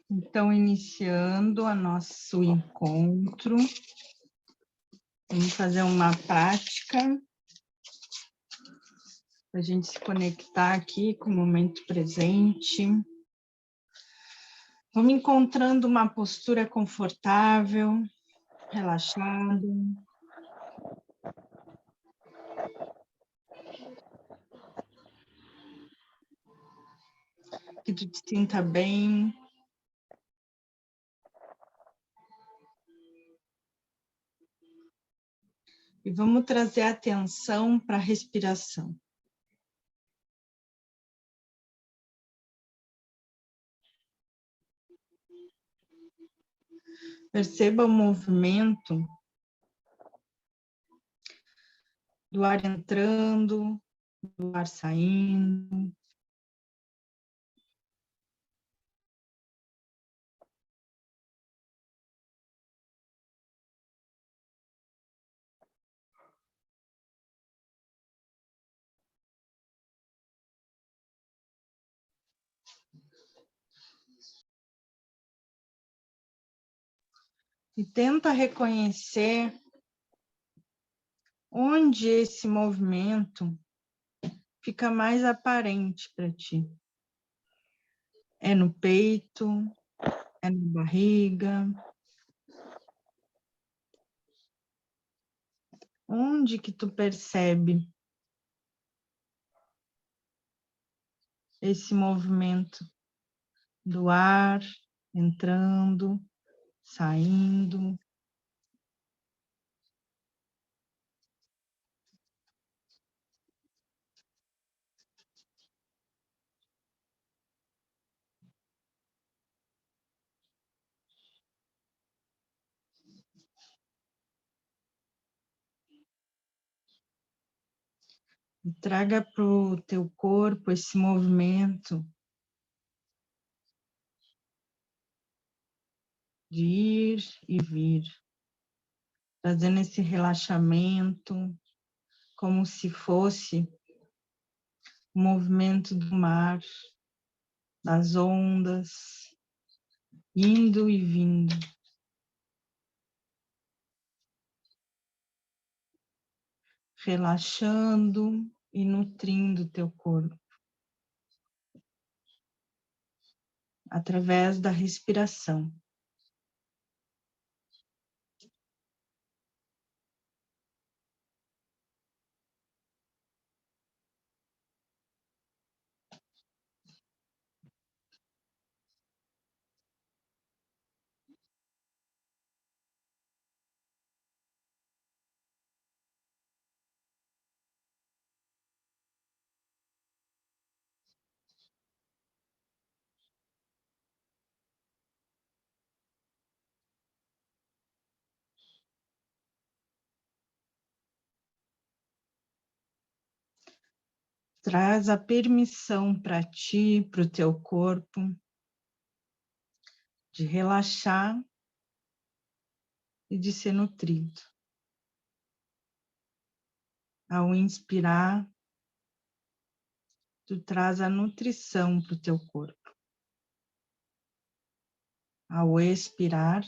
Então, iniciando o nosso encontro, vamos fazer uma prática para a gente se conectar aqui com o momento presente. Vamos encontrando uma postura confortável, relaxada. Que tu te sinta bem. E vamos trazer a atenção para a respiração. Perceba o movimento do ar entrando, do ar saindo. E tenta reconhecer onde esse movimento fica mais aparente para ti. É no peito, é na barriga. Onde que tu percebe esse movimento do ar entrando, saindo? E traga para o teu corpo esse movimento de ir e vir, trazendo esse relaxamento, como se fosse o movimento do mar, das ondas, indo e vindo. Relaxando e nutrindo teu corpo através da respiração. Traz a permissão para ti, para o teu corpo, de relaxar e de ser nutrido. Ao inspirar, tu traz a nutrição para o teu corpo. Ao expirar,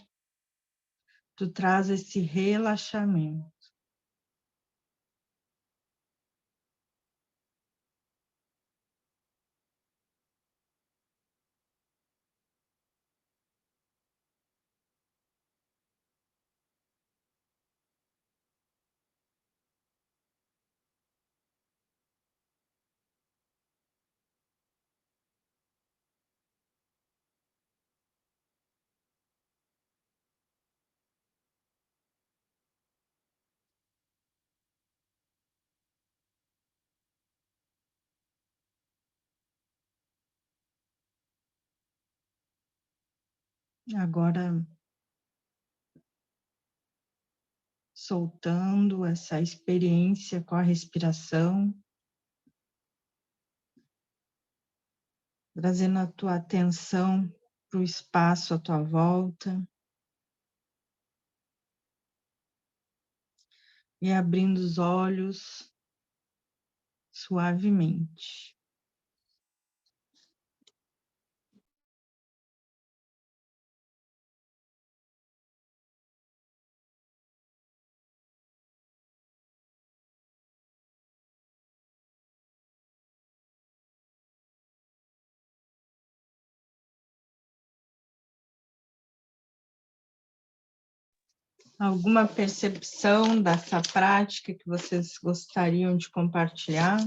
tu traz esse relaxamento. Agora, soltando essa experiência com a respiração, trazendo a tua atenção para o espaço à tua volta e abrindo os olhos suavemente. Alguma percepção dessa prática que vocês gostariam de compartilhar?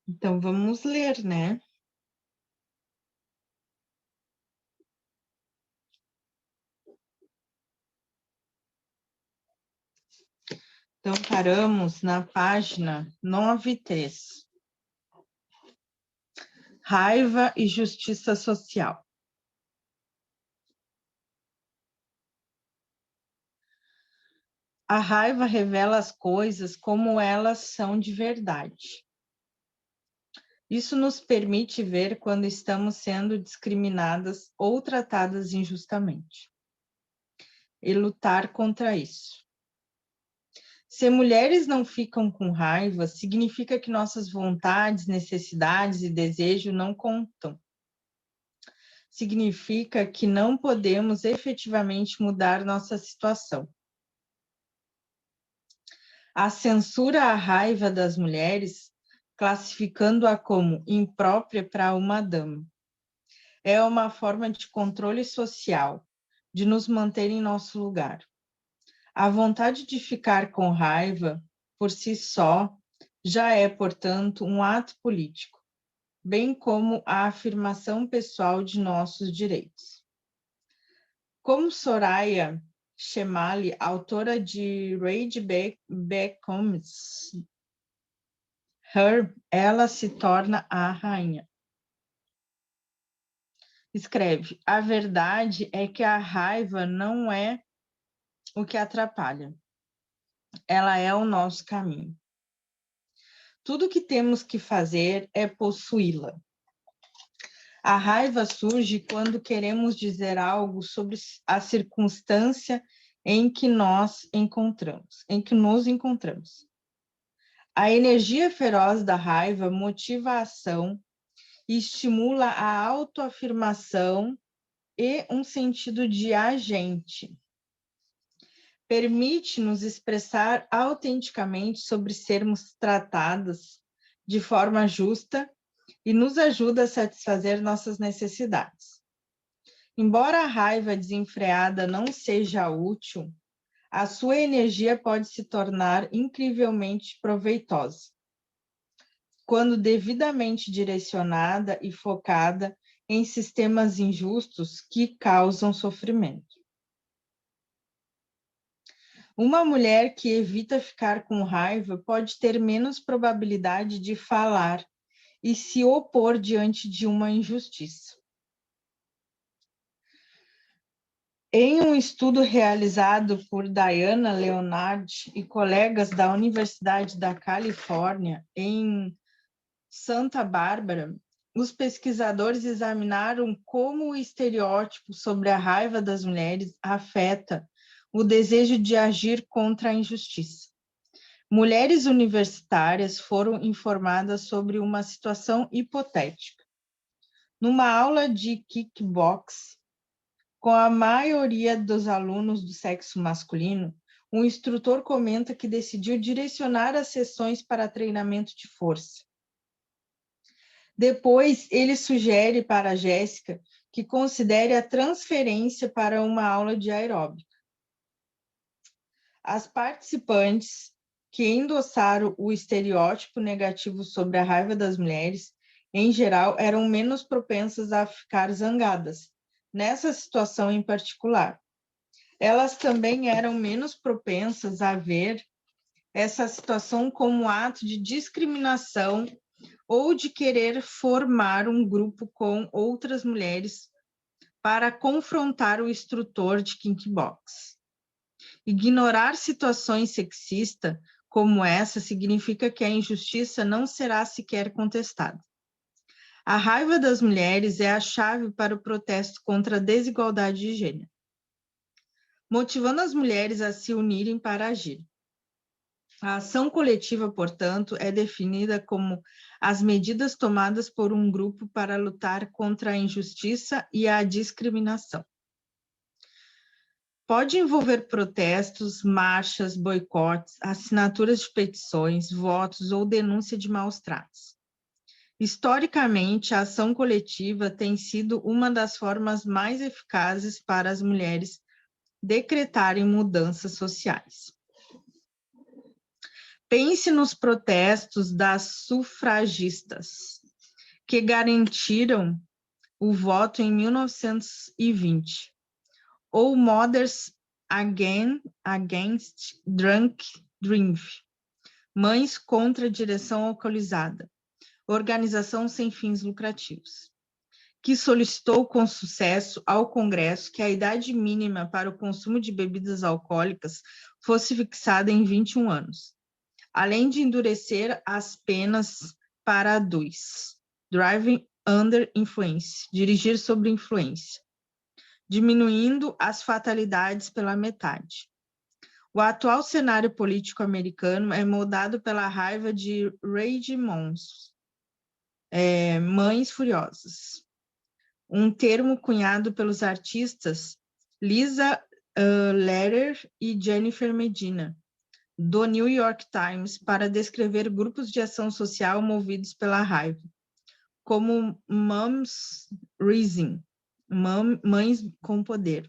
Então, vamos ler, né? Então, paramos na página 93. Raiva e justiça social. A raiva revela as coisas como elas são de verdade. Isso nos permite ver quando estamos sendo discriminadas ou tratadas injustamente e lutar contra isso. Se mulheres não ficam com raiva, significa que nossas vontades, necessidades e desejos não contam. Significa que não podemos efetivamente mudar nossa situação. A censura à raiva das mulheres, classificando-a como imprópria para uma dama, é uma forma de controle social, de nos manter em nosso lugar. A vontade de ficar com raiva, por si só, já é, portanto, um ato político, bem como a afirmação pessoal de nossos direitos. Como Soraya Chemaly, autora de Reid Beckham's Her, ela se torna a rainha. Escreve: a verdade é que a raiva não é o que atrapalha. Ela é o nosso caminho. Tudo o que temos que fazer é possuí-la. A raiva surge quando queremos dizer algo sobre a circunstância em que nos encontramos. A energia feroz da raiva motiva a ação e estimula a autoafirmação e um sentido de agente. Permite-nos expressar autenticamente sobre sermos tratadas de forma justa e nos ajuda a satisfazer nossas necessidades. Embora a raiva desenfreada não seja útil, a sua energia pode se tornar incrivelmente proveitosa, quando devidamente direcionada e focada em sistemas injustos que causam sofrimento. Uma mulher que evita ficar com raiva pode ter menos probabilidade de falar e se opor diante de uma injustiça. Em um estudo realizado por Diana Leonard e colegas da Universidade da Califórnia, em Santa Bárbara, os pesquisadores examinaram como o estereótipo sobre a raiva das mulheres afeta o desejo de agir contra a injustiça. Mulheres universitárias foram informadas sobre uma situação hipotética. Numa aula de kickbox, com a maioria dos alunos do sexo masculino, o instrutor comenta que decidiu direcionar as sessões para treinamento de força. Depois, ele sugere para a Jéssica que considere a transferência para uma aula de aeróbica. As participantes que endossaram o estereótipo negativo sobre a raiva das mulheres, em geral, eram menos propensas a ficar zangadas, nessa situação em particular. Elas também eram menos propensas a ver essa situação como ato de discriminação ou de querer formar um grupo com outras mulheres para confrontar o instrutor de kickbox. Ignorar situações sexistas como essa significa que a injustiça não será sequer contestada. A raiva das mulheres é a chave para o protesto contra a desigualdade de gênero, motivando as mulheres a se unirem para agir. A ação coletiva, portanto, é definida como as medidas tomadas por um grupo para lutar contra a injustiça e a discriminação. Pode envolver protestos, marchas, boicotes, assinaturas de petições, votos ou denúncia de maus-tratos. Historicamente, a ação coletiva tem sido uma das formas mais eficazes para as mulheres decretarem mudanças sociais. Pense nos protestos das sufragistas, que garantiram o voto em 1920, ou Mothers Against Drunk Driving, Mães contra a Direção Alcoolizada, organização sem fins lucrativos, que solicitou com sucesso ao Congresso que a idade mínima para o consumo de bebidas alcoólicas fosse fixada em 21 anos, além de endurecer as penas para a DUIs, Driving Under Influence, dirigir sob influência, diminuindo as fatalidades pela metade. O atual cenário político americano é moldado pela raiva de Rage Moms, Mães Furiosas, um termo cunhado pelos artistas Lisa Lehrer e Jennifer Medina, do New York Times, para descrever grupos de ação social movidos pela raiva, como Moms Rising, Mães com Poder.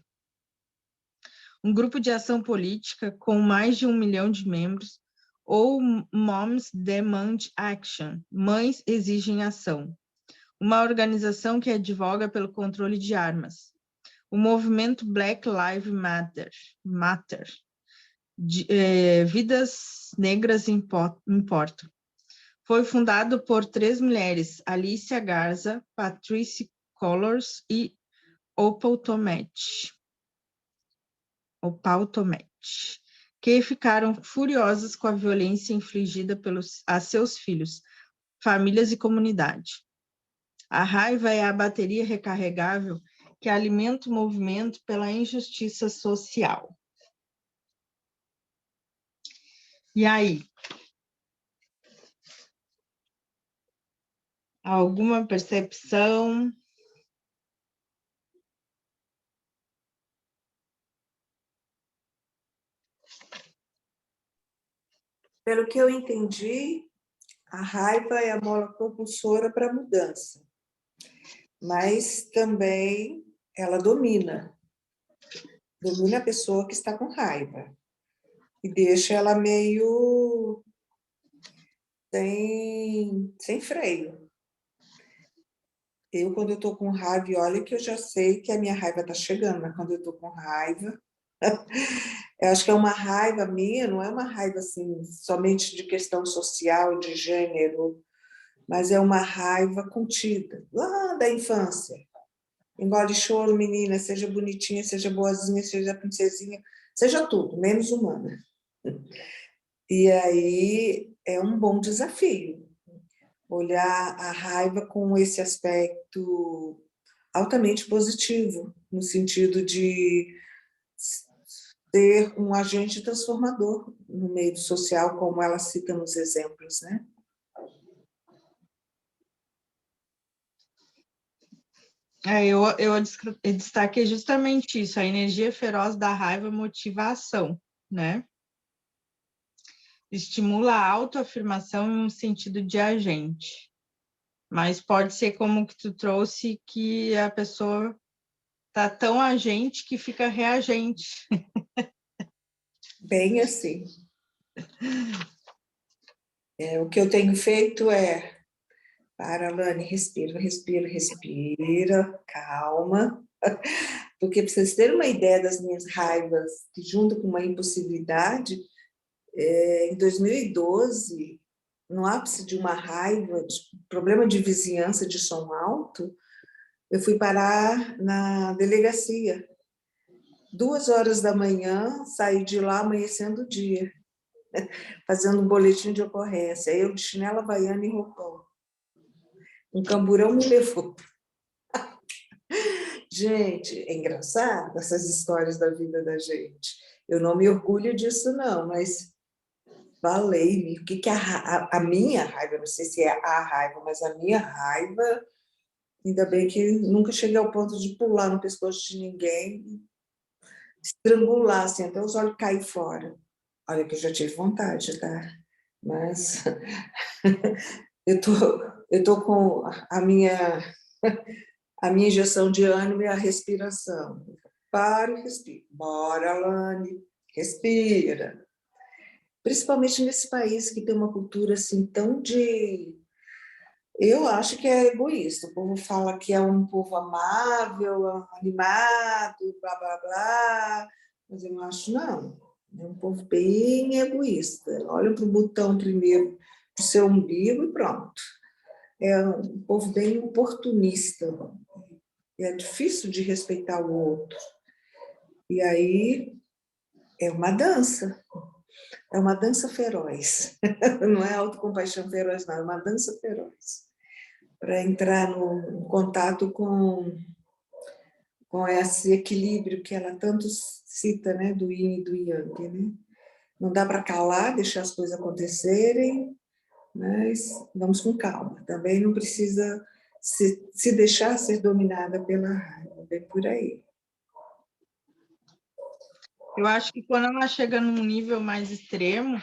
Um grupo de ação política com mais de 1 milhão de membros, ou Moms Demand Action, Mães Exigem Ação, uma organização que advoga pelo controle de armas. O movimento Black Lives Matter, Vidas Negras Importam. Foi fundado por 3 mulheres, Alicia Garza, Patricia Colors e Opal Tometi, que ficaram furiosas com a violência infligida a seus filhos, famílias e comunidade. A raiva é a bateria recarregável que alimenta o movimento pela injustiça social. E aí? Alguma percepção? Pelo que eu entendi, a raiva é a mola propulsora para a mudança, mas também ela domina a pessoa que está com raiva e deixa ela meio sem freio. Quando eu estou com raiva, olha que eu já sei que a minha raiva está chegando, mas quando eu estou com raiva, eu acho que é uma raiva minha, não é uma raiva assim, somente de questão social, de gênero, mas é uma raiva contida, lá da infância. Engole choro, menina, seja bonitinha, seja boazinha, seja princesinha, seja tudo, menos humana. E aí é um bom desafio, olhar a raiva com esse aspecto altamente positivo, no sentido de ser um agente transformador no meio social, como ela cita nos exemplos, né? Eu destaquei justamente isso, a energia feroz da raiva motiva a ação, né? Estimula a autoafirmação em um sentido de agente. Mas pode ser como que tu trouxe, que a pessoa tá tão agente que fica reagente. Bem assim. O que eu tenho feito é, para, Lani, respira, respira, respira, calma. Porque, para vocês terem uma ideia das minhas raivas, que junto com uma impossibilidade, em 2012, no ápice de uma raiva, de problema de vizinhança de som alto, eu fui parar na delegacia. 2h da manhã, saí de lá amanhecendo o dia, fazendo um boletim de ocorrência. Eu de chinela havaiana e roupão. Um camburão me levou. Gente, é engraçado essas histórias da vida da gente. Eu não me orgulho disso, não, mas valei-me. O que a minha raiva, não sei se é a raiva, mas a minha raiva, ainda bem que nunca cheguei ao ponto de pular no pescoço de ninguém estrangular, assim, até os olhos caírem fora. Olha que eu já tive vontade, tá? Mas eu tô com a minha injeção de ânimo e a respiração. Para e respira. Bora, Alane, respira. Principalmente nesse país que tem uma cultura assim tão de... Eu acho que é egoísta. O povo fala que é um povo amável, animado, blá, blá, blá. Mas eu acho, não. É um povo bem egoísta. Olha para o botão primeiro, para o seu umbigo e pronto. É um povo bem oportunista. É difícil de respeitar o outro. E aí é uma dança feroz. Não é autocompaixão feroz, não, é uma dança feroz. Para entrar no contato com esse equilíbrio que ela tanto cita, né, do yin e do yang, né? Não dá para calar, deixar as coisas acontecerem, mas vamos com calma. Também não precisa se deixar ser dominada pela raiva, bem por aí. Eu acho que quando ela chega num nível mais extremo,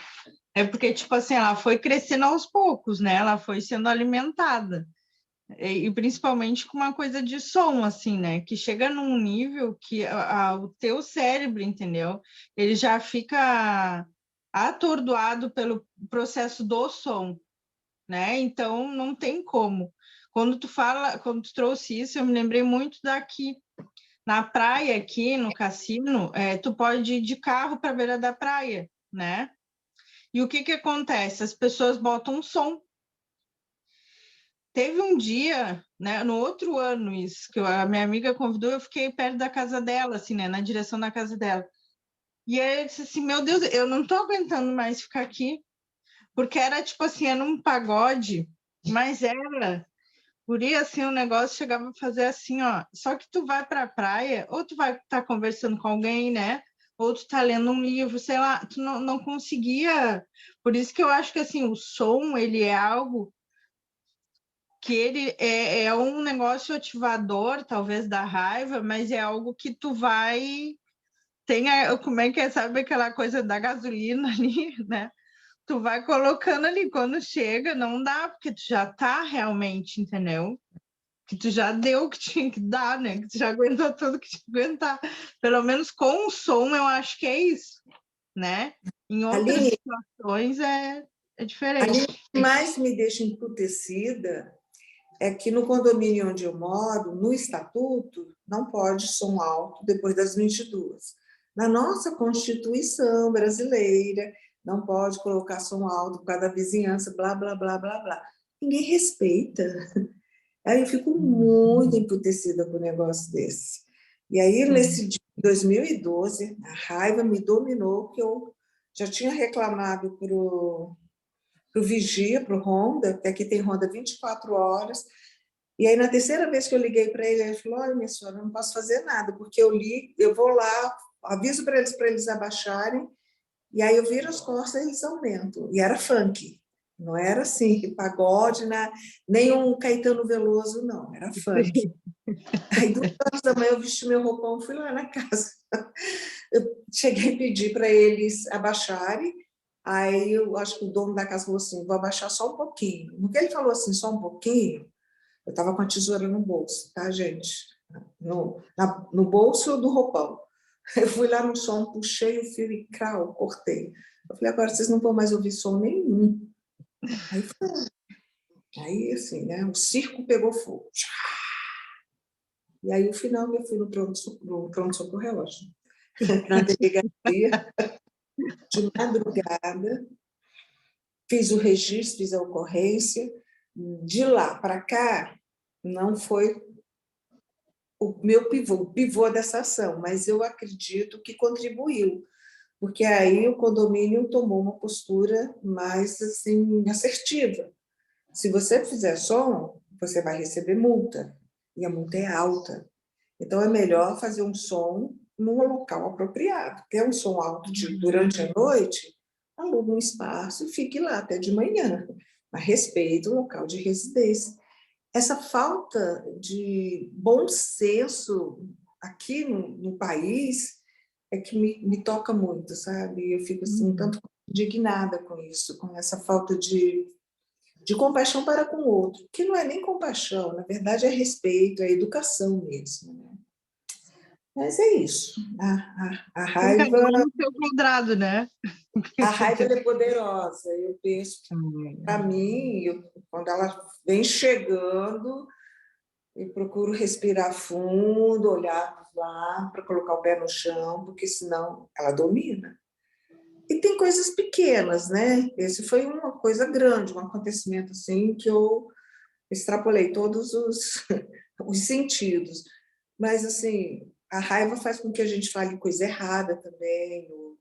é porque, tipo assim, ela foi crescendo aos poucos, né? Ela foi sendo alimentada. E principalmente com uma coisa de som, assim, né? Que chega num nível que o teu cérebro, entendeu? Ele já fica atordoado pelo processo do som, né? Então não tem como. Quando tu trouxe isso, eu me lembrei muito daqui. Na praia aqui, no cassino, tu pode ir de carro para a beira da praia, né? E o que que acontece? As pessoas botam um som. Teve um dia, né, no outro ano isso, que a minha amiga convidou, eu fiquei perto da casa dela, assim, né, na direção da casa dela. E aí eu disse assim, meu Deus, eu não tô aguentando mais ficar aqui, porque era tipo assim, era um pagode, mas era, por aí assim, o negócio chegava a fazer assim, ó, só que tu vai pra praia, ou tu vai estar conversando com alguém, né, ou tu tá lendo um livro, sei lá, tu não conseguia, por isso que eu acho que assim, o som, ele é algo que ele é um negócio ativador, talvez, da raiva, mas é algo que tu vai... como é que é, sabe aquela coisa da gasolina ali, né? Tu vai colocando ali, quando chega, não dá, porque tu já tá realmente, entendeu? Que tu já deu o que tinha que dar, né? Que tu já aguentou tudo que tinha que aguentar. Pelo menos com o som, eu acho que é isso, né? Em outras Aline, situações é Aline, o diferente. que mais me deixa emputecida é que no condomínio onde eu moro, no estatuto, não pode som alto depois das 22. Na nossa Constituição brasileira, não pode colocar som alto por causa da vizinhança, blá, blá, blá, blá, blá. Ninguém respeita. Aí eu fico muito emputecida com um negócio desse. E aí, Sim. nesse dia de 2012, a raiva me dominou, que eu já tinha reclamado para o Vigia, para o Ronda, porque aqui tem Ronda 24 horas, e aí, na terceira vez que eu liguei para ele, ele falou: olha, minha senhora, eu não posso fazer nada, porque eu vou lá, aviso para eles abaixarem, e aí eu viro as costas e eles aumentam. E era funk, não era assim, pagode, nem um Caetano Veloso, não, era funk. Aí, 2 horas da manhã, eu vesti meu roupão, fui lá na casa. Eu cheguei a pedir para eles abaixarem, aí eu acho que o dono da casa falou assim: vou abaixar só um pouquinho. No que ele falou assim, só um pouquinho, eu estava com a tesoura no bolso, tá, gente? No bolso do roupão. Eu fui lá no som, puxei o fio e crau, cortei. Eu falei: agora vocês não vão mais ouvir som nenhum. Aí, aí assim, né? O circo pegou fogo. E aí, no final, eu fui no pronto-socorro relógio. Na delegacia, de madrugada, fiz o registro, fiz a ocorrência. De lá para cá, não foi o meu pivô, o pivô dessa ação, mas eu acredito que contribuiu, porque aí o condomínio tomou uma postura mais assim assertiva. Se você fizer som, você vai receber multa, e a multa é alta. Então é melhor fazer um som num local apropriado. Quer um som alto durante a noite? Alugue um espaço e fique lá até de manhã, mas respeite o local de residência. Essa falta de bom senso aqui no país é que me toca muito, sabe? Eu fico assim, um tanto indignada com isso, com essa falta de compaixão para com o outro, que não é nem compaixão, na verdade é respeito, é educação mesmo, né? Mas é isso. A Com cada raiva, um no seu quadrado, né? a raiva ela é poderosa. Eu penso que, para mim, quando ela vem chegando, eu procuro respirar fundo, olhar lá para colocar o pé no chão, porque senão ela domina. E tem coisas pequenas, né? Esse foi uma coisa grande, um acontecimento assim que eu extrapolei todos os sentidos. Mas, assim, a raiva faz com que a gente fale coisa errada também, ou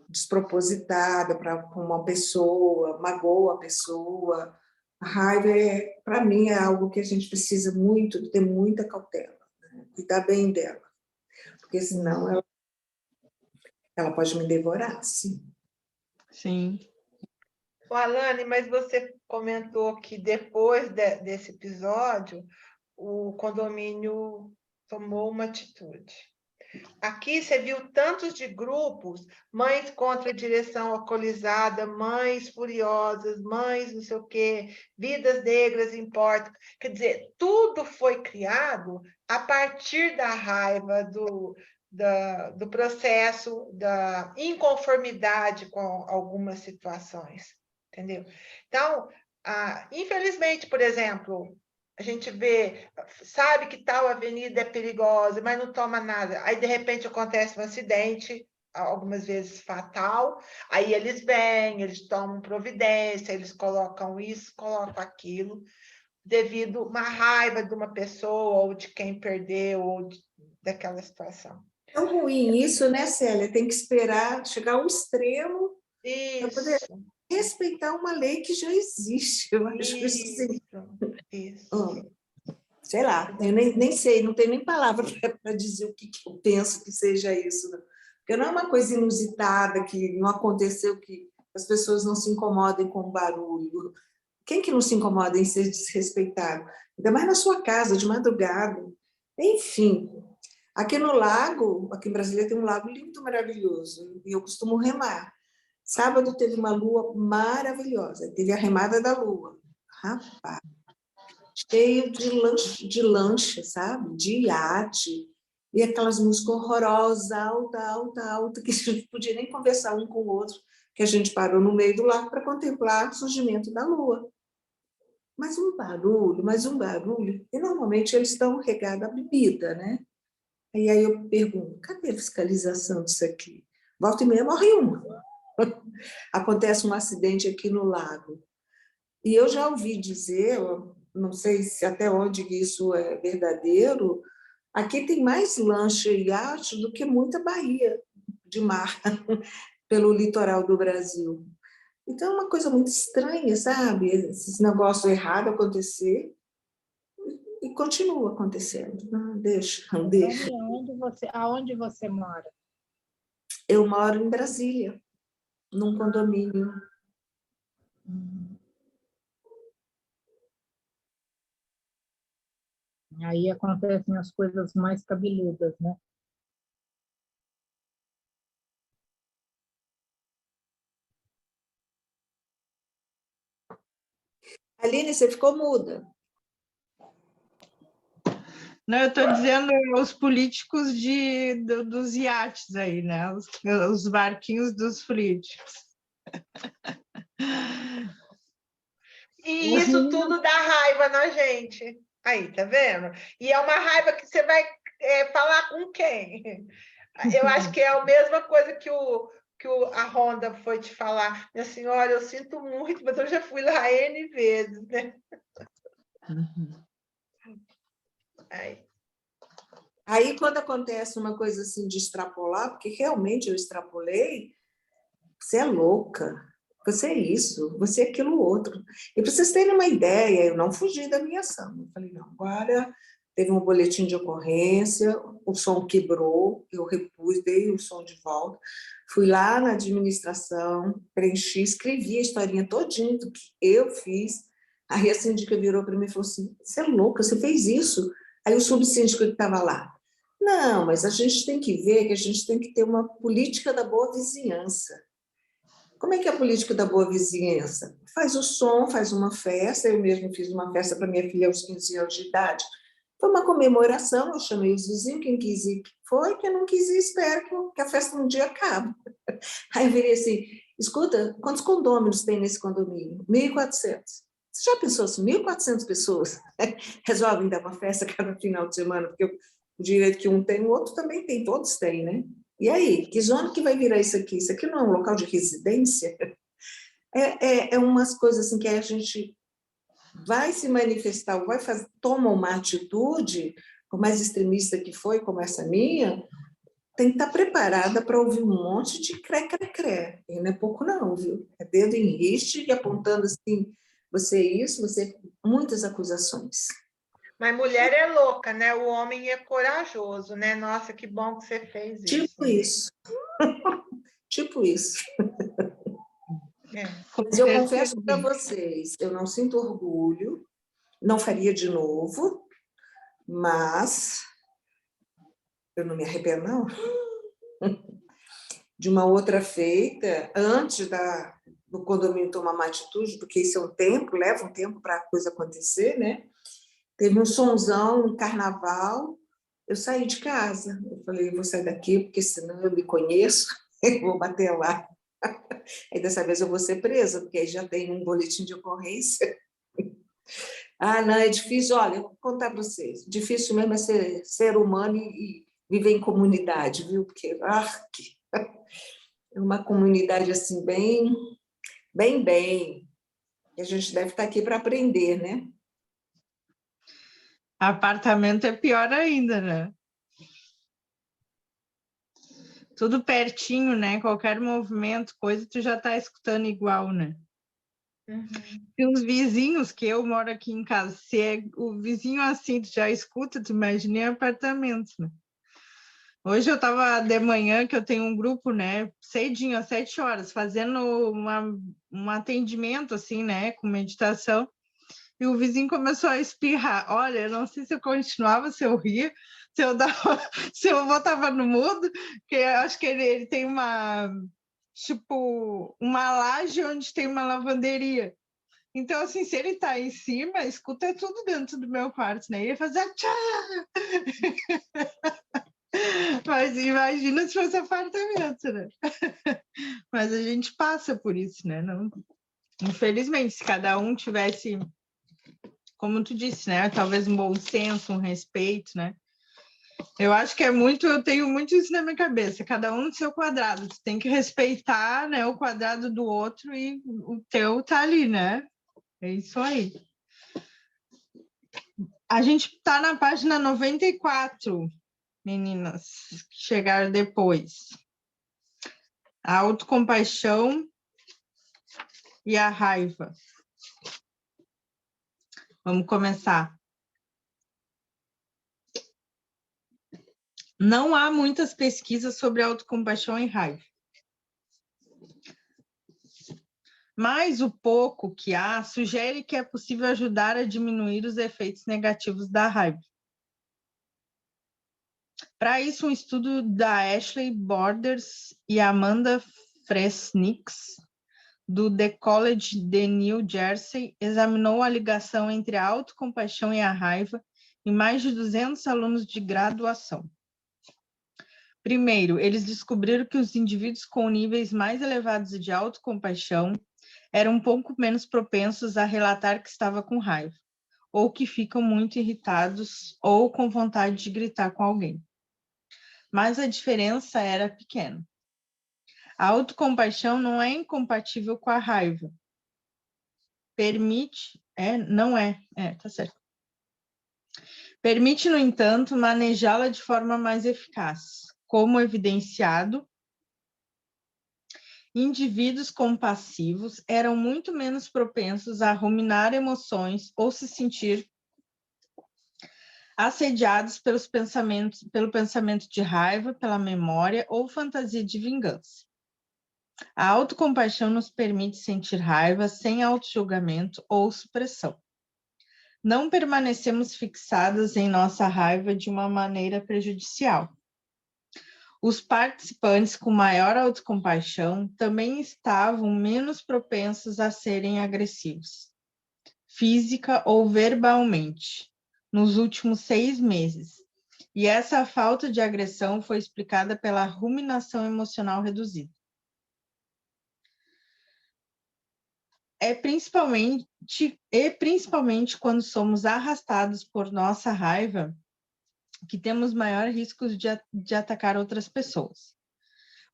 despropositada com uma pessoa, magoa a pessoa. A raiva, para mim, é algo que a gente precisa muito, ter muita cautela, né? Cuidar bem dela, porque senão ela pode me devorar, sim. Sim. O Alane, mas você comentou que depois desse episódio, o condomínio tomou uma atitude. Aqui você viu tantos de grupos, mães contra a direção alcoolizada, mães furiosas, mães não sei o quê, vidas negras importam. Quer dizer, tudo foi criado a partir da raiva, do processo, da inconformidade com algumas situações, entendeu? Então, infelizmente, por exemplo, a gente vê, sabe que tal avenida é perigosa, mas não toma nada. Aí, de repente, acontece um acidente, algumas vezes fatal, aí eles vêm, eles tomam providência, eles colocam isso, colocam aquilo, devido a uma raiva de uma pessoa, ou de quem perdeu, ou daquela situação. É tão ruim isso, né, Célia? Tem que esperar chegar ao extremo para poder respeitar uma lei que já existe. Eu acho isso assim. Sei lá, eu nem sei, não tenho nem palavra para dizer o que eu penso que seja isso. Não. Porque não é uma coisa inusitada, que não aconteceu, que as pessoas não se incomodem com o barulho. Quem que não se incomoda em ser desrespeitado? Ainda mais na sua casa, de madrugada. Enfim, aqui no lago, aqui em Brasília tem um lago lindo, maravilhoso, e eu costumo remar. Sábado teve uma lua maravilhosa, teve a remada da lua. Rapaz, cheio de lancha, sabe? De iate, e aquelas músicas horrorosas, alta, alta, alta, que a gente não podia nem conversar um com o outro, que a gente parou no meio do lago para contemplar o surgimento da lua. Mas um barulho, e normalmente eles estão regados à bebida, né? E aí eu pergunto, cadê a fiscalização disso aqui? Volta e meia morre uma. Acontece um acidente aqui no lago. E eu já ouvi dizer, não sei se até onde isso é verdadeiro, aqui tem mais lancha e iate do que muita baía de mar pelo litoral do Brasil. Então é uma coisa muito estranha, sabe? Esse negócio errado acontecer e continua acontecendo. Não, deixa. Aonde você mora? Eu moro em Brasília, num condomínio. Aí acontecem as coisas mais cabeludas, né? Aline, você ficou muda. Não, eu estou dizendo os políticos dos iates aí, né? Os barquinhos dos políticos. E isso tudo dá raiva na gente. Aí, tá vendo? E é uma raiva que você vai falar com quem? Eu acho que é a mesma coisa que a Ronda foi te falar. Minha senhora, eu sinto muito, mas eu já fui lá N vezes, né? Aí, quando acontece uma coisa assim de extrapolar, porque realmente eu extrapolei, você é louca, você é isso, você é aquilo outro. E para vocês terem uma ideia, eu não fugi da minha ação. Eu falei, não, agora teve um boletim de ocorrência, o som quebrou, eu repus, dei o som de volta, fui lá na administração, preenchi, escrevi a historinha todinha do que eu fiz. Aí a síndica virou para mim e falou assim, você é louca, você fez isso? Aí o subsíndico que estava lá, Não, mas a gente tem que ver que a gente tem que ter uma política da boa vizinhança. Como é que é a política da boa vizinhança? Faz o som, faz uma festa. Eu mesmo fiz uma festa para minha filha aos 15 anos de idade. Foi uma comemoração, eu chamei os vizinhos, quem quis ir foi, quem não quis ir, espera que a festa um dia acabe. Aí eu virei assim, escuta, quantos condôminos tem nesse condomínio? 1.400. Você já pensou assim, 1.400 pessoas resolvem dar uma festa cada final de semana, porque o direito que um tem, o outro também tem, todos têm, né? E aí, que zona que vai virar isso aqui? Isso aqui não é um local de residência? É umas coisas assim que a gente vai se manifestar, vai fazer, toma uma atitude, por mais extremista que foi, como essa minha, tem que estar preparada para ouvir um monte de cré. E não é pouco não, viu? É dedo em riste e apontando assim, você isso, você... Muitas acusações. Mas mulher é louca, né? O homem é corajoso, né? Nossa, que bom que você fez isso. Tipo isso. Tipo isso. É. Mas eu confesso para vocês, eu não sinto orgulho, não faria de novo, mas eu não me arrependo, não. De uma outra feita, antes do condomínio tomar uma atitude, porque isso é um tempo, leva um tempo para a coisa acontecer, né? Teve um sonzão, um carnaval, eu saí de casa. Eu falei, vou sair daqui, porque senão eu me conheço, eu vou bater lá. Aí dessa vez eu vou ser presa, porque aí já tem um boletim de ocorrência. Ah, não, é difícil. Olha, eu vou contar para vocês. Difícil mesmo é ser humano e viver em comunidade, viu? Porque é uma comunidade assim bem. E a gente deve estar aqui para aprender, né? Apartamento é pior ainda, né? Tudo pertinho, né? Qualquer movimento, coisa, tu já tá escutando igual, né? Uhum. Tem uns vizinhos que eu moro aqui em casa, se é o vizinho assim, tu já escuta, tu imagina em apartamento, né? Hoje eu estava de manhã, que eu tenho um grupo, né, cedinho, às 7 horas, fazendo um atendimento, assim, né, com meditação, e o vizinho começou a espirrar. Olha, eu não sei se eu continuava, se eu ria, se eu, dava, se eu botava no mudo, porque eu acho que ele tem uma laje onde tem uma lavanderia. Então, assim, se ele tá em cima, escuta tudo dentro do meu quarto, né? Ele ia fazer tchá! Mas imagina se fosse apartamento, né? Mas a gente passa por isso, né? Não, infelizmente, se cada um tivesse, como tu disse, né? Talvez um bom senso, um respeito, né? Eu acho que eu tenho muito isso na minha cabeça, cada um no seu quadrado, tu tem que respeitar, né, o quadrado do outro e o teu tá ali, né? É isso aí. A gente está na página 94, meninas, que chegaram depois. A autocompaixão e a raiva. Vamos começar. Não há muitas pesquisas sobre autocompaixão e raiva. Mas o pouco que há sugere que é possível ajudar a diminuir os efeitos negativos da raiva. Para isso, um estudo da Ashley Borders e Amanda Fresniks, do The College de New Jersey, examinou a ligação entre a autocompaixão e a raiva em mais de 200 alunos de graduação. Primeiro, eles descobriram que os indivíduos com níveis mais elevados de autocompaixão eram um pouco menos propensos a relatar que estava com raiva, ou que ficam muito irritados ou com vontade de gritar com alguém. Mas a diferença era pequena. A autocompaixão não é incompatível com a raiva. Tá certo. Permite, no entanto, manejá-la de forma mais eficaz, como evidenciado, indivíduos compassivos eram muito menos propensos a ruminar emoções ou se sentir assediados pelo pensamento de raiva, pela memória ou fantasia de vingança. A autocompaixão nos permite sentir raiva sem autojulgamento ou supressão. Não permanecemos fixadas em nossa raiva de uma maneira prejudicial. Os participantes com maior autocompaixão também estavam menos propensos a serem agressivos, física ou verbalmente, nos últimos 6 meses. E essa falta de agressão foi explicada pela ruminação emocional reduzida. Principalmente quando somos arrastados por nossa raiva, que temos maior risco de atacar outras pessoas.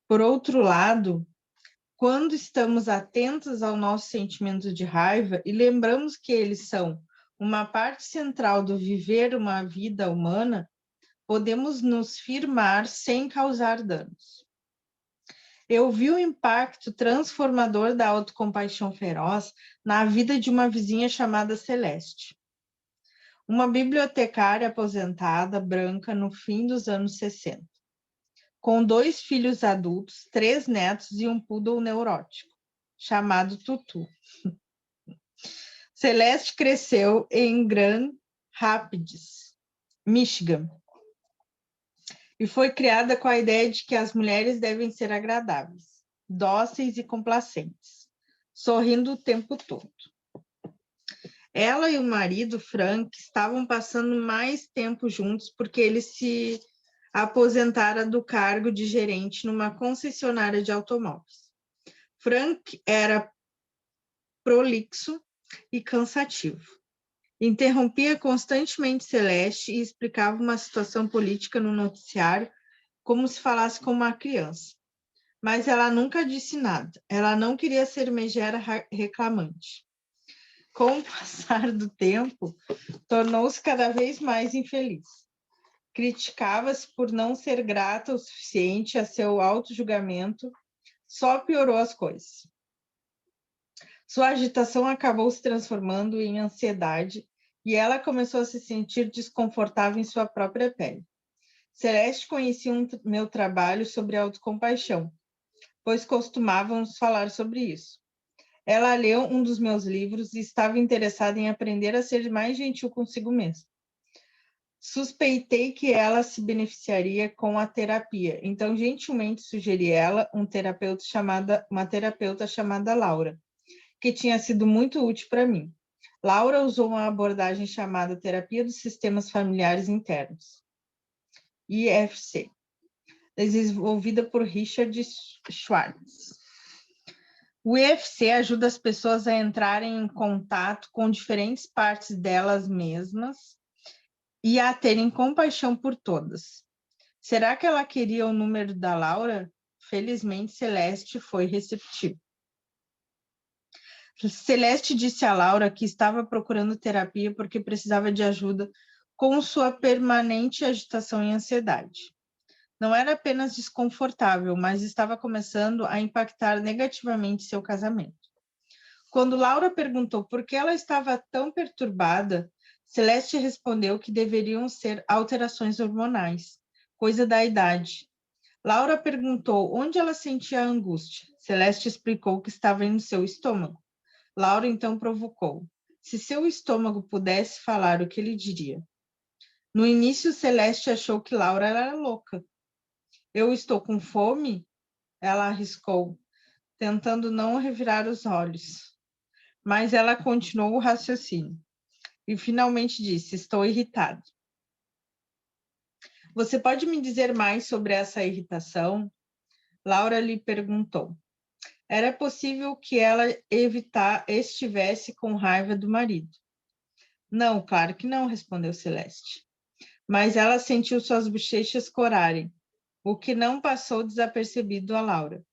Por outro lado, quando estamos atentos ao nosso sentimento de raiva e lembramos que eles são uma parte central do viver uma vida humana, podemos nos firmar sem causar danos. Eu vi o impacto transformador da autocompaixão feroz na vida de uma vizinha chamada Celeste. Uma bibliotecária aposentada, branca, no fim dos anos 60. Com 2 filhos adultos, 3 netos e um poodle neurótico, chamado Tutu. Celeste cresceu em Grand Rapids, Michigan, e foi criada com a ideia de que as mulheres devem ser agradáveis, dóceis e complacentes, sorrindo o tempo todo. Ela e o marido, Frank, estavam passando mais tempo juntos porque ele se aposentara do cargo de gerente numa concessionária de automóveis. Frank era prolixo e cansativo. Interrompia constantemente Celeste e explicava uma situação política no noticiário como se falasse com uma criança. Mas ela nunca disse nada. Ela não queria ser megera reclamante. Com o passar do tempo, tornou-se cada vez mais infeliz. Criticava-se por não ser grata o suficiente a seu auto-julgamento, só piorou as coisas. Sua agitação acabou se transformando em ansiedade e ela começou a se sentir desconfortável em sua própria pele. Celeste conhecia meu trabalho sobre autocompaixão, pois costumávamos falar sobre isso. Ela leu um dos meus livros e estava interessada em aprender a ser mais gentil consigo mesma. Suspeitei que ela se beneficiaria com a terapia, então gentilmente sugeri ela uma terapeuta chamada Laura, que tinha sido muito útil para mim. Laura usou uma abordagem chamada Terapia dos Sistemas Familiares Internos, IFC, desenvolvida por Richard Schwartz. O IFC ajuda as pessoas a entrarem em contato com diferentes partes delas mesmas e a terem compaixão por todas. Será que ela queria o número da Laura? Felizmente, Celeste foi receptiva. Celeste disse a Laura que estava procurando terapia porque precisava de ajuda com sua permanente agitação e ansiedade. Não era apenas desconfortável, mas estava começando a impactar negativamente seu casamento. Quando Laura perguntou por que ela estava tão perturbada, Celeste respondeu que deveriam ser alterações hormonais, coisa da idade. Laura perguntou onde ela sentia a angústia. Celeste explicou que estava no seu estômago. Laura então provocou. Se seu estômago pudesse falar, o que ele diria? No início, Celeste achou que Laura era louca. Eu estou com fome? Ela arriscou, tentando não revirar os olhos. Mas ela continuou o raciocínio. E finalmente disse, estou irritada. Você pode me dizer mais sobre essa irritação? Laura lhe perguntou. Era possível que ela estivesse com raiva do marido. Não, claro que não, respondeu Celeste. Mas ela sentiu suas bochechas corarem, o que não passou desapercebido a Laura.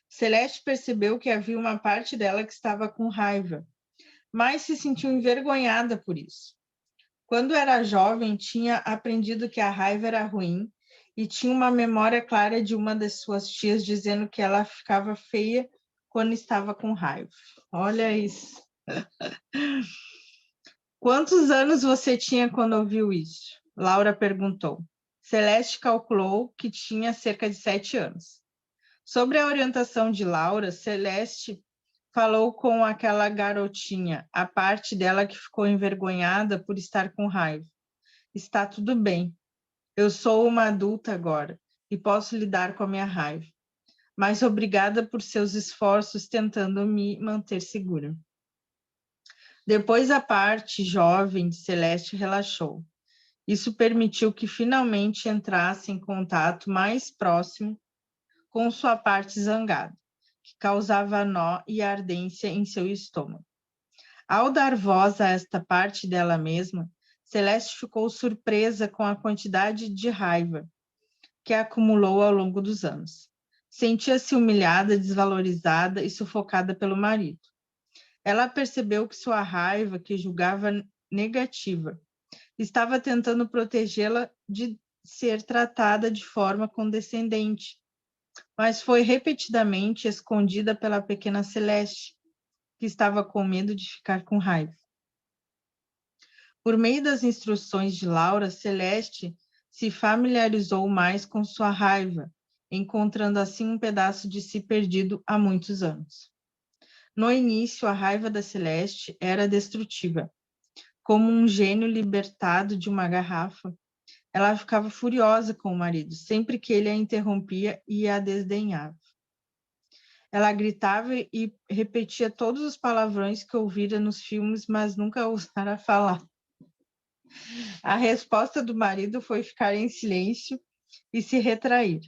Celeste percebeu que havia uma parte dela que estava com raiva, mas se sentiu envergonhada por isso. Quando era jovem, tinha aprendido que a raiva era ruim e tinha uma memória clara de uma das suas tias dizendo que ela ficava feia quando estava com raiva. Olha isso. Quantos anos você tinha quando ouviu isso? Laura perguntou. Celeste calculou que tinha cerca de 7 anos. Sobre a orientação de Laura, Celeste falou com aquela garotinha, a parte dela que ficou envergonhada por estar com raiva. Está tudo bem. Eu sou uma adulta agora e posso lidar com a minha raiva. Mas obrigada por seus esforços tentando me manter segura. Depois a parte jovem de Celeste relaxou. Isso permitiu que finalmente entrasse em contato mais próximo com sua parte zangada, que causava nó e ardência em seu estômago. Ao dar voz a esta parte dela mesma, Celeste ficou surpresa com a quantidade de raiva que acumulou ao longo dos anos. Sentia-se humilhada, desvalorizada e sufocada pelo marido. Ela percebeu que sua raiva, que julgava negativa, estava tentando protegê-la de ser tratada de forma condescendente, mas foi repetidamente escondida pela pequena Celeste, que estava com medo de ficar com raiva. Por meio das instruções de Laura, Celeste se familiarizou mais com sua raiva, encontrando assim um pedaço de si perdido há muitos anos. No início, a raiva da Celeste era destrutiva. Como um gênio libertado de uma garrafa, ela ficava furiosa com o marido, sempre que ele a interrompia e a desdenhava. Ela gritava e repetia todos os palavrões que ouvira nos filmes, mas nunca ousara falar. A resposta do marido foi ficar em silêncio e se retrair,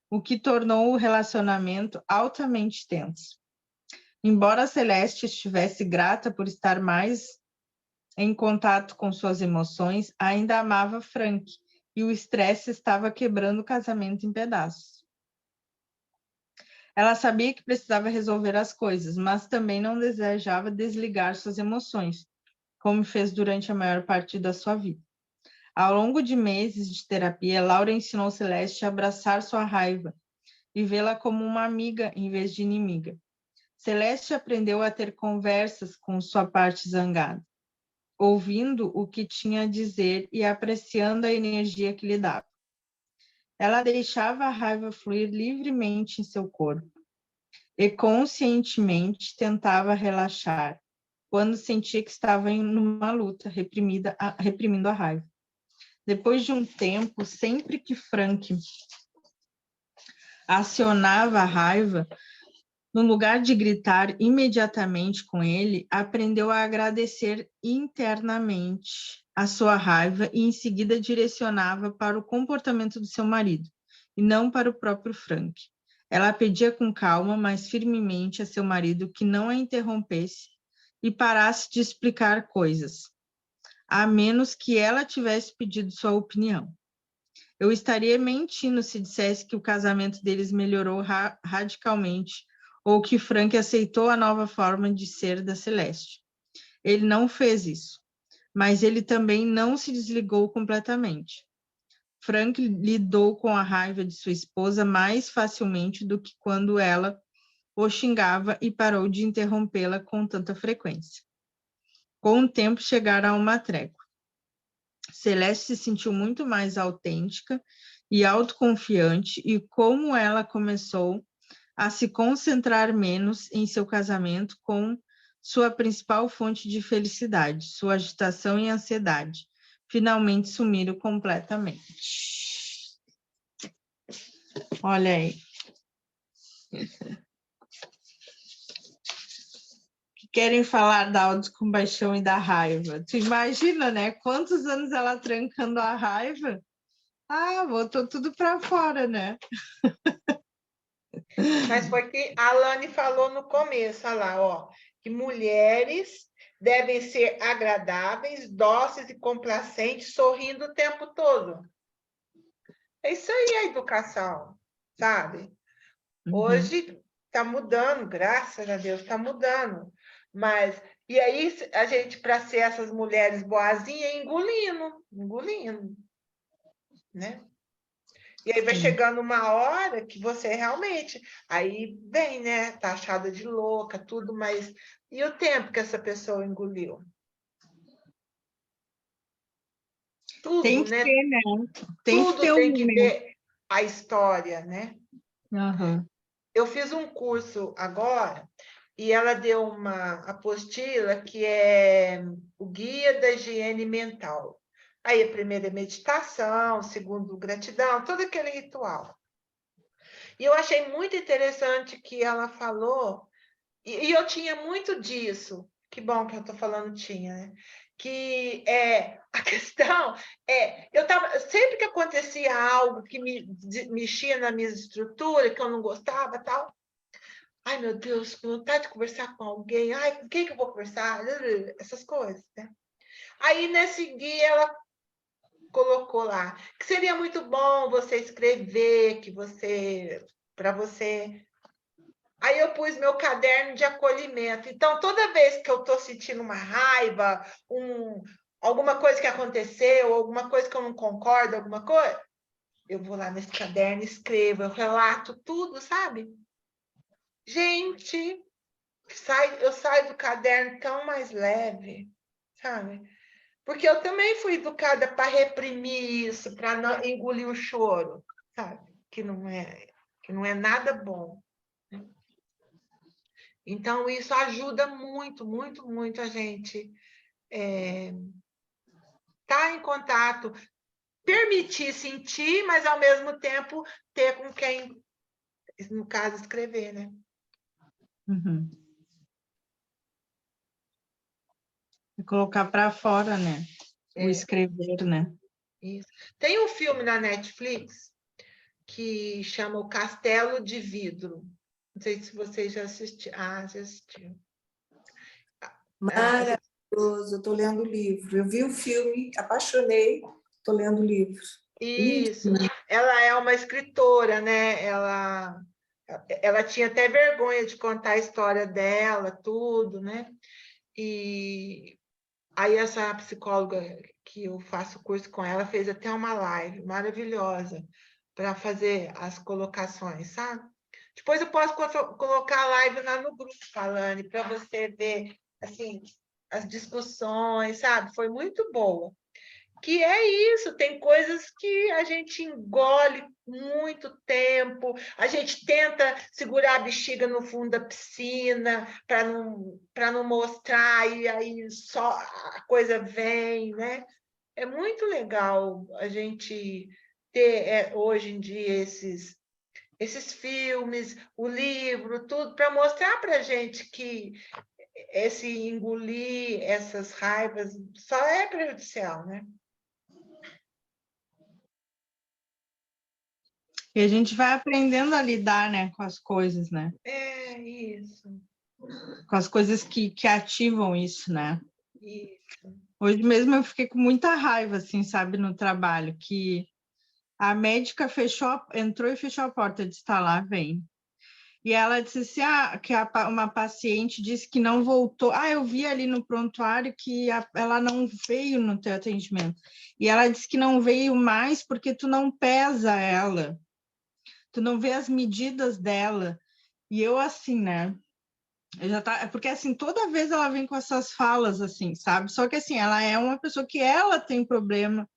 o que tornou o relacionamento altamente tenso. Embora Celeste estivesse grata por estar mais em contato com suas emoções, ainda amava Frank, e o estresse estava quebrando o casamento em pedaços. Ela sabia que precisava resolver as coisas, mas também não desejava desligar suas emoções, como fez durante a maior parte da sua vida. Ao longo de meses de terapia, Laura ensinou Celeste a abraçar sua raiva e vê-la como uma amiga em vez de inimiga. Celeste aprendeu a ter conversas com sua parte zangada, ouvindo o que tinha a dizer e apreciando a energia que lhe dava. Ela deixava a raiva fluir livremente em seu corpo e conscientemente tentava relaxar quando sentia que estava em uma luta reprimindo a raiva. Depois de um tempo, sempre que Frank acionava a raiva, no lugar de gritar imediatamente com ele, aprendeu a agradecer internamente a sua raiva e em seguida direcionava para o comportamento do seu marido, e não para o próprio Frank. Ela pedia com calma, mas firmemente a seu marido que não a interrompesse e parasse de explicar coisas, a menos que ela tivesse pedido sua opinião. Eu estaria mentindo se dissesse que o casamento deles melhorou radicalmente ou que Frank aceitou a nova forma de ser da Celeste. Ele não fez isso, mas ele também não se desligou completamente. Frank lidou com a raiva de sua esposa mais facilmente do que quando ela o xingava e parou de interrompê-la com tanta frequência. Com o tempo, chegaram a uma trégua. Celeste se sentiu muito mais autêntica e autoconfiante, e como ela começou a se concentrar menos em seu casamento com sua principal fonte de felicidade, sua agitação e ansiedade, finalmente sumiram completamente. Olha aí. Querem falar da autocompaixão e da raiva. Tu imagina, né? Quantos anos ela trancando a raiva? Ah, botou tudo para fora, né? Mas foi que a Alane falou no começo, olha lá, ó, que mulheres devem ser agradáveis, dóceis e complacentes, sorrindo o tempo todo. É isso aí a educação, sabe? Hoje está mudando, graças a Deus, está mudando. Mas, e aí, a gente, para ser essas mulheres boazinhas, engolindo, né? E aí vai chegando uma hora que você realmente, aí vem, né, taxada de louca, tudo, mas e o tempo que essa pessoa engoliu? Tudo, tem que né? ter, né? Tem Tudo que ter tem um que momento. ter a história, né? Uhum. Eu fiz um curso agora e ela deu uma apostila que é o Guia da Higiene Mental. Aí a primeira é meditação, segundo gratidão, todo aquele ritual. E eu achei muito interessante que ela falou, e eu tinha muito disso, que bom que eu estou falando tinha, né? Que a questão eu tava, sempre que acontecia algo que me mexia na minha estrutura, que eu não gostava, tal, ai meu Deus, que vontade de conversar com alguém, ai, com quem que eu vou conversar? Essas coisas, né? Aí nesse guia ela colocou lá que seria muito bom você escrever, para você. Aí eu pus meu caderno de acolhimento. Então, toda vez que eu estou sentindo uma raiva, alguma coisa que aconteceu, alguma coisa que eu não concordo, alguma coisa, eu vou lá nesse caderno, escrevo, eu relato tudo, sabe? Gente, eu saio do caderno tão mais leve, sabe? Porque eu também fui educada para reprimir isso, para não engolir o choro, sabe? Que não é nada bom. Então, isso ajuda muito, muito, muito a gente estar em contato, permitir sentir, mas, ao mesmo tempo, ter com quem, no caso, escrever, né? Uhum. E colocar para fora, né? O escrever, né? Isso. Tem um filme na Netflix que chama O Castelo de Vidro. Não sei se vocês já assistiram. Ah, já assistiu. Maravilhoso, eu estou lendo o livro. Eu vi o filme, apaixonei, estou lendo o livro. Isso. Ela é uma escritora, né? Ela tinha até vergonha de contar a história dela, tudo, né? E aí essa psicóloga que eu faço curso com ela fez até uma live maravilhosa para fazer as colocações, sabe? Depois eu posso colocar a live lá no grupo, Alane, para você ver assim, as discussões, sabe? Foi muito boa. Que é isso, tem coisas que a gente engole muito tempo, a gente tenta segurar a bexiga no fundo da piscina para não mostrar, e aí só a coisa vem, né? É muito legal a gente ter hoje em dia esses filmes, o livro, tudo, para mostrar para a gente que esse engolir essas raivas só é prejudicial, né? E a gente vai aprendendo a lidar, né, com as coisas, né? É, isso. Com as coisas que ativam isso, né? Isso. Hoje mesmo eu fiquei com muita raiva, assim, sabe, no trabalho, que a médica entrou e fechou a porta, eu disse, tá lá, vem. E ela disse assim, que uma paciente disse que não voltou. Eu vi ali no prontuário que ela não veio no teu atendimento. E ela disse que não veio mais porque tu não pesa ela. Tu não vê as medidas dela. E eu assim, né? Porque assim, toda vez ela vem com essas falas assim, sabe? Só que assim, ela é uma pessoa que ela tem problema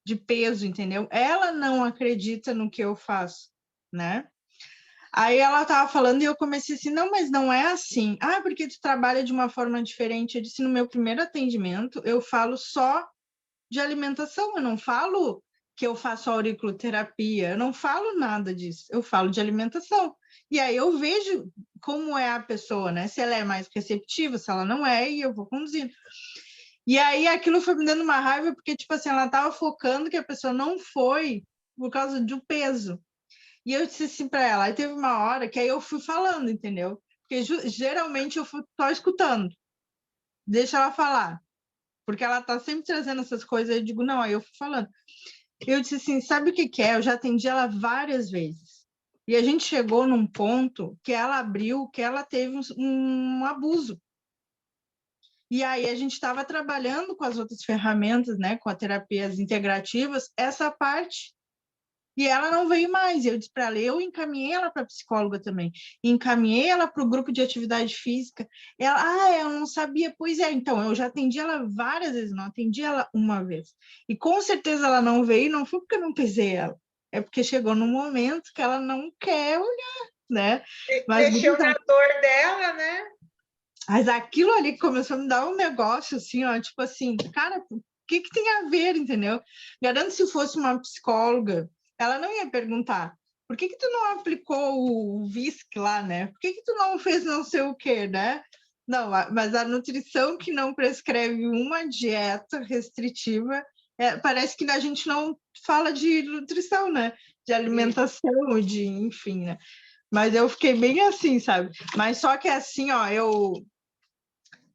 de peso, entendeu? Ela não acredita no que eu faço, né? Aí ela estava falando e eu comecei assim, não, mas não é assim. Porque tu trabalha de uma forma diferente. Eu disse, no meu primeiro atendimento, eu falo só de alimentação, eu não falo que eu faço auriculoterapia, eu não falo nada disso, eu falo de alimentação. E aí eu vejo como é a pessoa, né? Se ela é mais receptiva, se ela não é, e eu vou conduzindo. E aí aquilo foi me dando uma raiva, porque, tipo assim, ela estava focando que a pessoa não foi por causa do peso. E eu disse assim para ela, aí teve uma hora que aí eu fui falando, entendeu? Porque geralmente eu fui só escutando. Deixa ela falar. Porque ela tá sempre trazendo essas coisas, eu digo, não, aí eu fui falando. Eu disse assim, sabe o que é? Eu já atendi ela várias vezes. E a gente chegou num ponto que ela abriu, que ela teve um abuso. E aí a gente estava trabalhando com as outras ferramentas, né, com as terapias integrativas, essa parte. E ela não veio mais. Eu disse para ela, eu encaminhei ela para a psicóloga também. Encaminhei ela para o grupo de atividade física. Ela, eu não sabia. Pois é, então, eu já atendi ela várias vezes, não atendi ela uma vez. E com certeza ela não veio, não foi porque eu não pesei ela. É porque chegou num momento que ela não quer olhar. né? Mas, Mexeu na dor dela, né? mas aquilo ali começou a me dar um negócio assim, ó, tipo assim, cara, o que que tem a ver, entendeu? Garanto se fosse uma psicóloga, ela não ia perguntar, por que que tu não aplicou o VISC lá, né? Por que que tu não fez não sei o quê, né? Não, mas a nutrição que não prescreve uma dieta restritiva, parece que a gente não fala de nutrição, né? De alimentação, de, enfim, né? Mas eu fiquei bem assim, sabe? Mas só que assim, ó,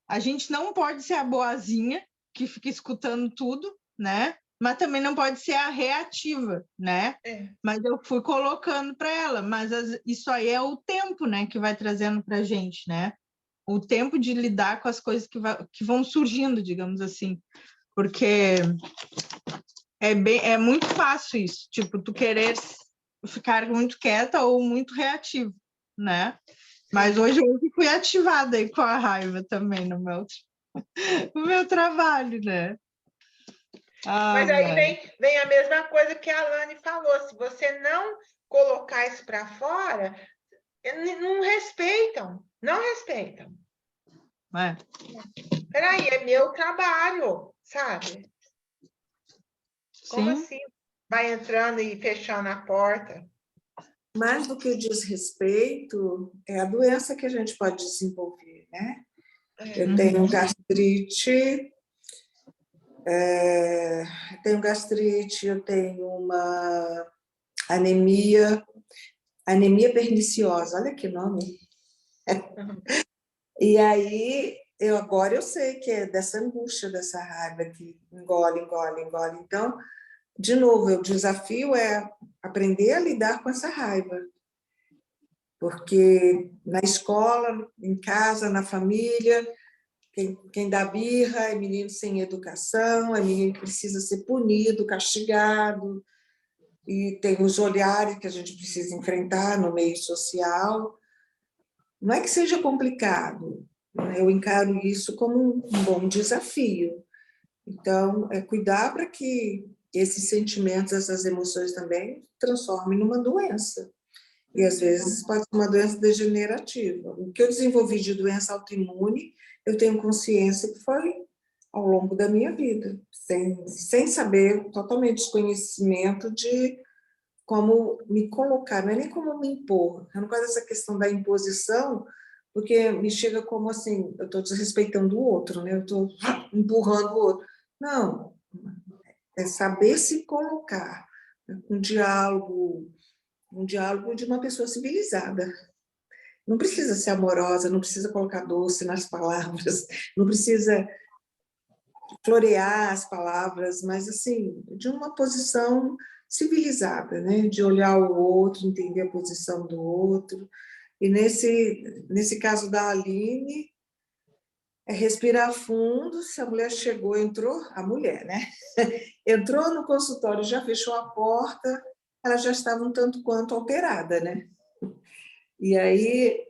a gente não pode ser a boazinha que fica escutando tudo, né? Mas também não pode ser a reativa, né? Mas eu fui colocando para ela, mas isso aí é o tempo, né, que vai trazendo para a gente, né? O tempo de lidar com as coisas que vão surgindo, digamos assim, porque é muito fácil isso, tipo, tu querer ficar muito quieta ou muito reativo, né? Mas hoje eu fui ativada aí com a raiva também no meu trabalho, né? Mas aí vem a mesma coisa que a Alane falou, se você não colocar isso para fora, não respeitam, não respeitam. Peraí, é meu trabalho, sabe? Como assim? Vai entrando e fechando a porta. Mais do que o desrespeito, é a doença que a gente pode desenvolver, né? Eu tenho gastrite, eu tenho uma anemia perniciosa, olha que nome. E aí, agora eu sei que é dessa angústia, dessa raiva que engole, engole, engole. Então, de novo, o desafio é aprender a lidar com essa raiva. Porque na escola, em casa, na família, quem dá birra é menino sem educação, é menino que precisa ser punido, castigado, e tem os olhares que a gente precisa enfrentar no meio social. Não é que seja complicado, eu encaro isso como um bom desafio. Então, é cuidar para que esses sentimentos, essas emoções também transformem numa doença. E, às vezes, pode ser uma doença degenerativa. O que eu desenvolvi de doença autoimune, eu tenho consciência que foi ao longo da minha vida, sem saber, totalmente desconhecimento de como me colocar, não é nem como me impor. Eu não gosto dessa questão da imposição, porque me chega como assim, eu estou desrespeitando o outro, né? Eu estou empurrando o outro. Não, é saber se colocar, um diálogo de uma pessoa civilizada. Não precisa ser amorosa, não precisa colocar doce nas palavras, não precisa florear as palavras, mas assim, de uma posição civilizada, né? De olhar o outro, entender a posição do outro. E nesse caso da Aline, é respirar fundo. Se a mulher chegou, entrou, a mulher, né? Entrou no consultório, já fechou a porta, ela já estava um tanto quanto alterada, né? E aí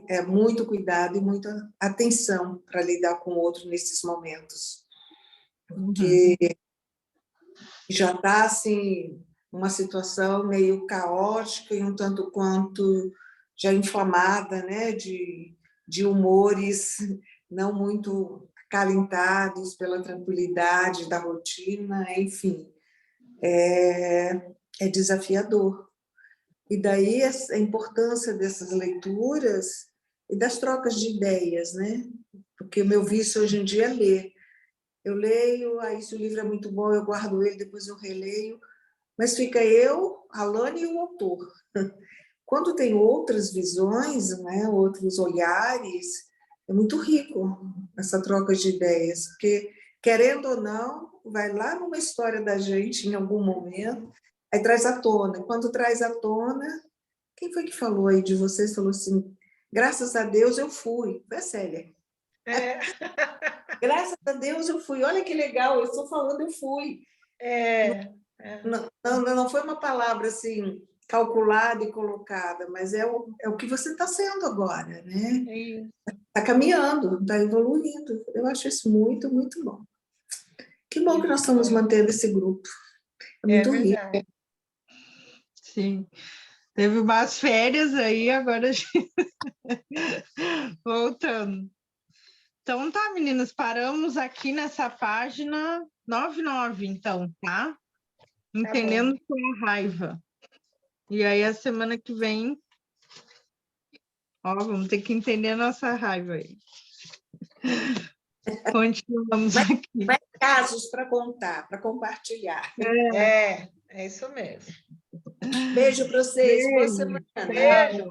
é muito cuidado e muita atenção para lidar com o outro nesses momentos. Porque já está, assim, uma situação meio caótica e um tanto quanto já inflamada, né? De humores não muito acalentados pela tranquilidade da rotina, enfim. É desafiador. E daí a importância dessas leituras e das trocas de ideias, né? Porque o meu vício hoje em dia é ler. Eu leio, aí se o livro é muito bom, eu guardo ele, depois eu releio, mas fica eu, a Alane e o autor. Quando tem outras visões, né, outros olhares, é muito rico essa troca de ideias, porque, querendo ou não, vai lá numa história da gente em algum momento, aí traz à tona. Quando traz à tona, quem foi que falou aí de vocês? Falou assim, graças a Deus eu fui. Foi a Célia. Graças a Deus eu fui. Olha que legal, eu estou falando eu fui. Não foi uma palavra assim calculada e colocada, mas é o que você está sendo agora, né? Está caminhando, está evoluindo. Eu acho isso muito, muito bom. Que bom que nós estamos mantendo esse grupo. É muito rico. Sim. Teve umas férias aí, agora a gente... voltando. Então tá, meninas, paramos aqui nessa página 99, então, tá? Entendendo com a raiva. E aí, a semana que vem, ó, vamos ter que entender a nossa raiva aí. Continuamos aqui. Mais casos para contar, para compartilhar. É isso mesmo. Beijo para vocês, boa semana. Beijo.